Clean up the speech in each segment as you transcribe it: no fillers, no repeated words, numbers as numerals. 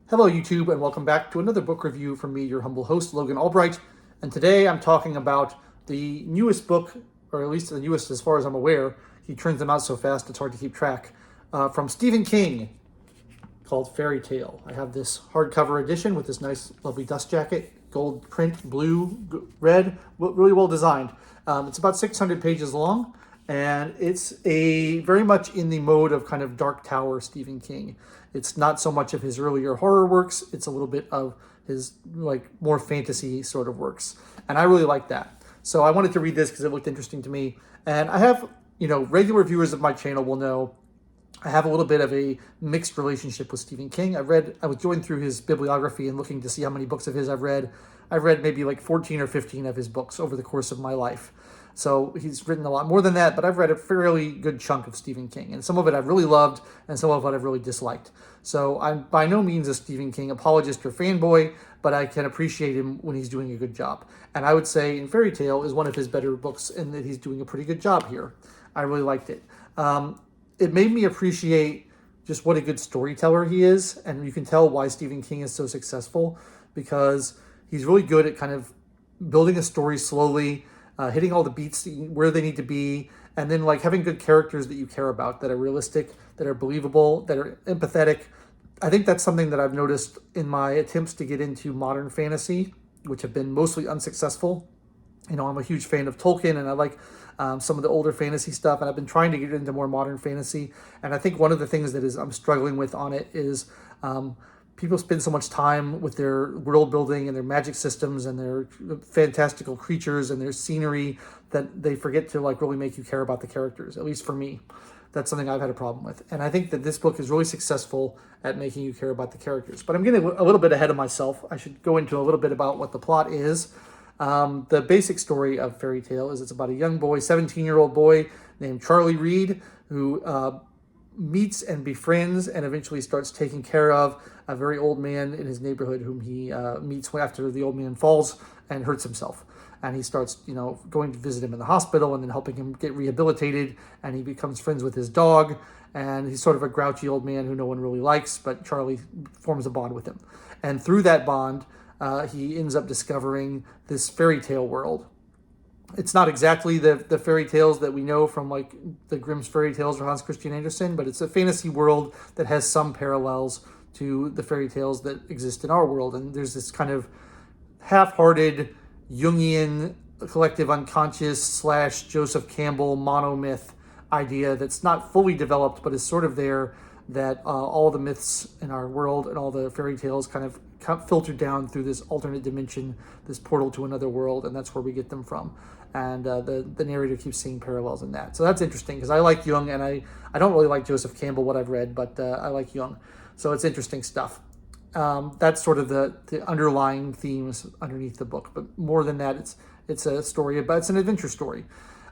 Hello YouTube, and welcome back to another book review from me, your humble host, Logan Albright. And today I'm talking about the newest book, or at least the newest as far as I'm aware. He turns them out so fast it's hard to keep track. From Stephen King, called Fairy Tale. I have this hardcover edition with this nice, lovely dust jacket, gold print, blue, red, really well designed. It's about 600 pages long, and it's a very much in the mode of kind of Dark Tower Stephen King. It's not so much of his earlier horror works, it's a little bit of his like more fantasy sort of works. And I really like that. So I wanted to read this because it looked interesting to me. And I have, regular viewers of my channel will know I have a little bit of a mixed relationship with Stephen King. I was going through his bibliography and looking to see how many books of his I've read. I've read maybe like 14 or 15 of his books over the course of my life. So he's written a lot more than that, but I've read a fairly good chunk of Stephen King. And some of it I've really loved, and some of it I've really disliked. So I'm by no means a Stephen King apologist or fanboy, but I can appreciate him when he's doing a good job. And I would say in Fairy Tale is one of his better books, and that he's doing a pretty good job here. I really liked it. It made me appreciate just what a good storyteller he is, and you can tell why Stephen King is so successful, because he's really good at kind of building a story slowly, hitting all the beats where they need to be, and then like having good characters that you care about, that are realistic, that are believable, that are empathetic. I think that's something that I've noticed in my attempts to get into modern fantasy, which have been mostly unsuccessful. I'm a huge fan of Tolkien, and I like some of the older fantasy stuff, and I've been trying to get into more modern fantasy. And I think one of the things that I'm struggling with on it is people spend so much time with their world building and their magic systems and their fantastical creatures and their scenery that they forget to like really make you care about the characters. At least for me, that's something I've had a problem with. And I think that this book is really successful at making you care about the characters. But I'm getting a little bit ahead of myself. I should go into a little bit about what the plot is. The basic story of Fairy Tale is it's about a young boy, 17-year-old boy named Charlie Reed, who meets and befriends and eventually starts taking care of a very old man in his neighborhood whom he meets after the old man falls and hurts himself. And he starts, going to visit him in the hospital and then helping him get rehabilitated. And he becomes friends with his dog. And he's sort of a grouchy old man who no one really likes, but Charlie forms a bond with him. And through that bond, he ends up discovering this fairy tale world. It's not exactly the fairy tales that we know from like the Grimm's fairy tales or Hans Christian Andersen, but it's a fantasy world that has some parallels to the fairy tales that exist in our world. And there's this kind of half-hearted Jungian collective unconscious / Joseph Campbell monomyth idea that's not fully developed, but is sort of there, that all the myths in our world and all the fairy tales kind of filtered down through this alternate dimension, this portal to another world, and that's where we get them from. And the narrator keeps seeing parallels in that. So that's interesting, because I like Jung, and I don't really like Joseph Campbell, what I've read, but I like Jung. So it's interesting stuff. That's sort of the underlying themes underneath the book. But more than that, it's a story about, it's an adventure story.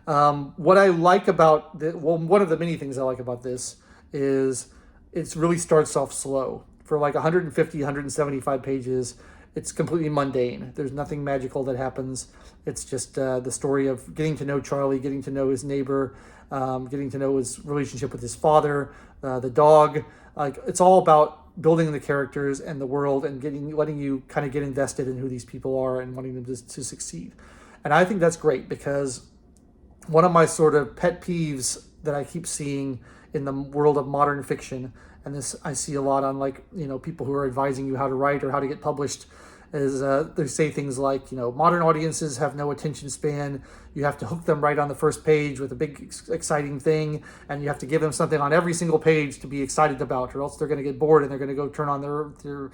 What I like about one of the many things I like about this is it really starts off slow. For like 150, 175 pages, it's completely mundane. There's nothing magical that happens. It's just the story of getting to know Charlie, getting to know his neighbor, getting to know his relationship with his father, the dog. Like, it's all about building the characters and the world and letting you kind of get invested in who these people are and wanting them to succeed. And I think that's great, because one of my sort of pet peeves that I keep seeing in the world of modern fiction, and this I see a lot on people who are advising you how to write or how to get published, is they say things like, modern audiences have no attention span. You have to hook them right on the first page with a big exciting thing, and you have to give them something on every single page to be excited about, or else they're going to get bored and they're going to go turn on their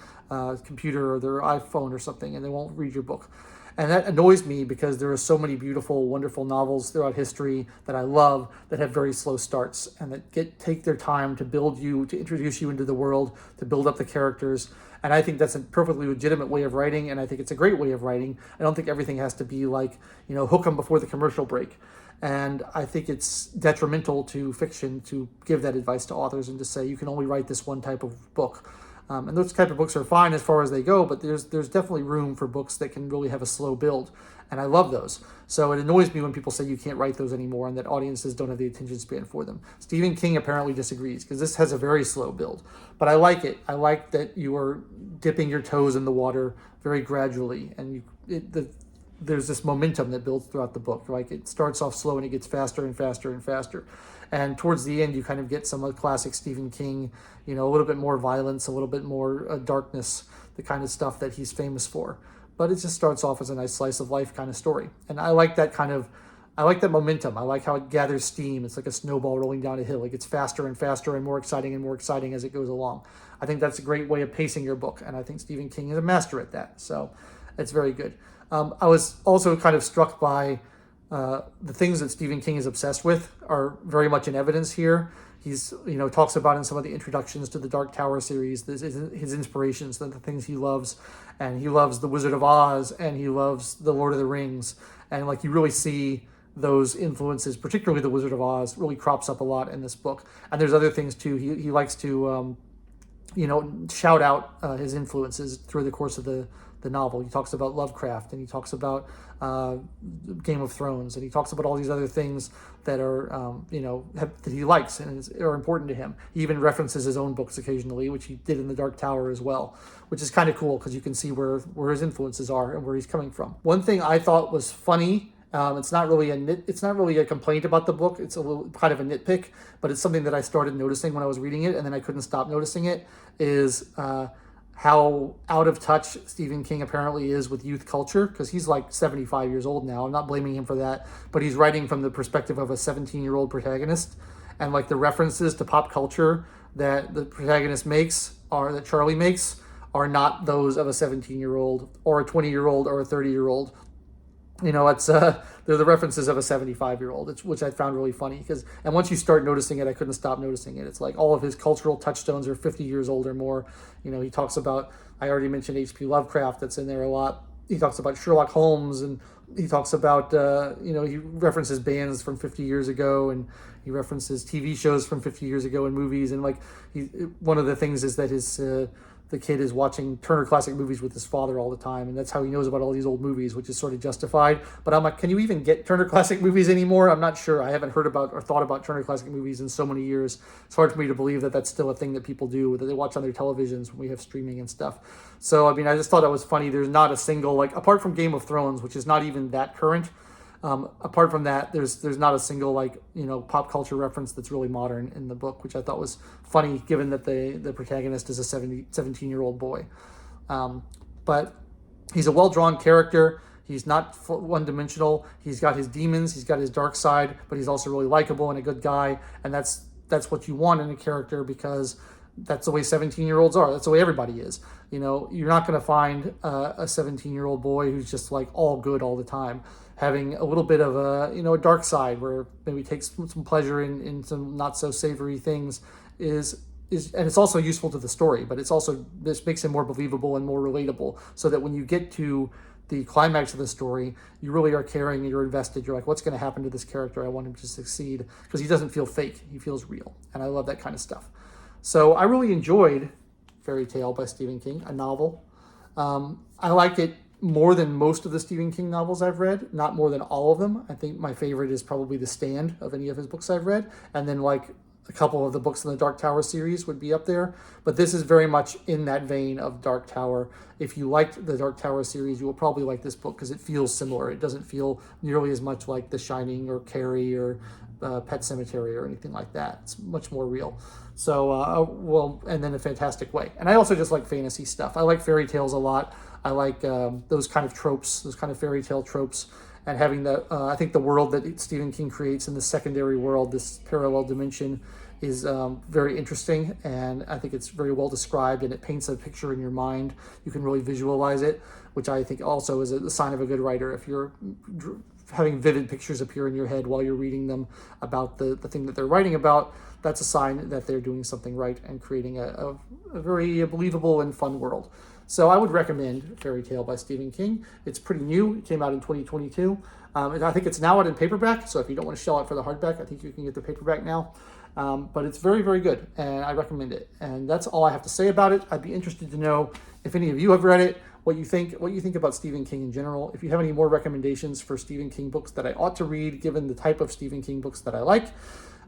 computer or their iPhone or something, and they won't read your book. And that annoys me, because there are so many beautiful, wonderful novels throughout history that I love that have very slow starts and that take their time to build you, to introduce you into the world, to build up the characters. And I think that's a perfectly legitimate way of writing, and I think it's a great way of writing. I don't think everything has to be like, hook them before the commercial break. And I think it's detrimental to fiction to give that advice to authors and to say you can only write this one type of book. And those type of books are fine as far as they go, but there's definitely room for books that can really have a slow build. And I love those. So it annoys me when people say you can't write those anymore and that audiences don't have the attention span for them. Stephen King apparently disagrees because this has a very slow build. But I like it. I like that you are dipping your toes in the water very gradually. And there's this momentum that builds throughout the book. Like it starts off slow and it gets faster and faster and faster. And towards the end, you kind of get some of the classic Stephen King, a little bit more violence, a little bit more darkness, the kind of stuff that he's famous for. But it just starts off as a nice slice of life kind of story. And I like that I like that momentum. I like how it gathers steam. It's like a snowball rolling down a hill. It gets faster and faster and more exciting as it goes along. I think that's a great way of pacing your book. And I think Stephen King is a master at that. So it's very good. I was also kind of struck by the things that Stephen King is obsessed with are very much in evidence here. He's, talks about in some of the introductions to the Dark Tower series, his inspirations, the things he loves. And he loves The Wizard of Oz and he loves The Lord of the Rings. And like you really see those influences, particularly The Wizard of Oz, really crops up a lot in this book. And there's other things too. He likes to, shout out his influences through the course of the novel. He talks about Lovecraft and he talks about Game of Thrones and he talks about all these other things that are, that he likes and are important to him. He even references his own books occasionally, which he did in The Dark Tower as well, which is kind of cool because you can see where his influences are and where he's coming from. One thing I thought was funny, it's not really a complaint about the book. It's a little kind of a nitpick, but it's something that I started noticing when I was reading it and then I couldn't stop noticing it, is how out of touch Stephen King apparently is with youth culture, because he's like 75 years old now. I'm not blaming him for that, but he's writing from the perspective of a 17-year-old protagonist, and like the references to pop culture that the protagonist makes, or that Charlie makes, are not those of a 17-year-old or a 20-year-old or a 30-year-old. It's they're the references of a 75-year-old, which I found really funny and once you start noticing it, I couldn't stop noticing it. It's like all of his cultural touchstones are 50 years old or more. He talks about, I already mentioned H.P. Lovecraft, that's in there a lot. He talks about Sherlock Holmes, and he talks about, he references bands from 50 years ago, and he references TV shows from 50 years ago and movies. And one of the things is that the kid is watching Turner Classic Movies with his father all the time, and that's how he knows about all these old movies, which is sort of justified. But I'm like, can you even get Turner Classic Movies anymore? I'm not sure. I haven't heard about or thought about Turner Classic Movies in so many years. It's hard for me to believe that that's still a thing that people do, that they watch on their televisions when we have streaming and stuff. So, I just thought that was funny. There's not a single, apart from Game of Thrones, which is not even that current, apart from that, there's not a single pop culture reference that's really modern in the book, which I thought was funny given that the protagonist is a 17-year-old boy. But he's a well-drawn character. He's not one-dimensional. He's got his demons, he's got his dark side, but he's also really likable and a good guy. And that's what you want in a character, because that's the way 17-year-olds are. That's the way everybody is. You're not going to find a 17-year-old boy who's just like all good all the time. Having a little bit of a dark side where maybe takes some pleasure in some not so savory things is and it's also useful to the story, but this makes him more believable and more relatable, so that when you get to the climax of the story, you really are caring and you're invested. You're like, what's going to happen to this character? I want him to succeed, because he doesn't feel fake. He feels real. And I love that kind of stuff. So I really enjoyed Fairy Tale by Stephen King, a novel. I like it more than most of the Stephen King novels I've read, not more than all of them. I think my favorite is probably The Stand of any of his books I've read. And then a couple of the books in the Dark Tower series would be up there. But this is very much in that vein of Dark Tower. If you liked the Dark Tower series, you will probably like this book because it feels similar. It doesn't feel nearly as much like The Shining or Carrie or Pet Sematary or anything like that. It's much more real. So, and then a fantastic way. And I also just like fantasy stuff. I like fairy tales a lot. I like those kind of tropes, those kind of fairy tale tropes, and having I think the world that Stephen King creates in the secondary world, this parallel dimension, is very interesting, and I think it's very well described, and it paints a picture in your mind. You can really visualize it, which I think also is a sign of a good writer. If you're having vivid pictures appear in your head while you're reading them about the thing that they're writing about, that's a sign that they're doing something right and creating a very believable and fun world. So I would recommend Fairy Tale by Stephen King. It's pretty new. It came out in 2022. And I think it's now out in paperback, so if you don't want to shell out for the hardback, I think you can get the paperback now. But it's very, very good, and I recommend it. And that's all I have to say about it. I'd be interested to know if any of you have read it, what you think about Stephen King in general. If you have any more recommendations for Stephen King books that I ought to read, given the type of Stephen King books that I like,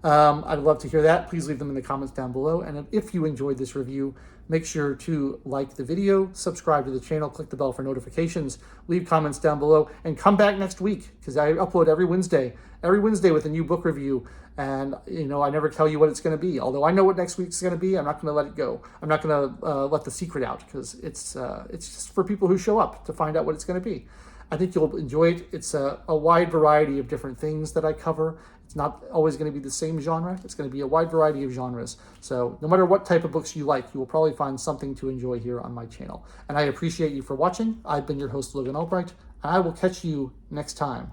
I'd love to hear that. Please leave them in the comments down below. And if you enjoyed this review, make sure to like the video, subscribe to the channel, click the bell for notifications, leave comments down below, and come back next week because I upload every Wednesday with a new book review. And, I never tell you what it's going to be. Although I know what next week's going to be, I'm not going to let it go. I'm not going to let the secret out because it's just for people who show up to find out what it's going to be. I think you'll enjoy it. It's a wide variety of different things that I cover. It's not always going to be the same genre. It's going to be a wide variety of genres. So no matter what type of books you like, you will probably find something to enjoy here on my channel. And I appreciate you for watching. I've been your host, Logan Albright, and I will catch you next time.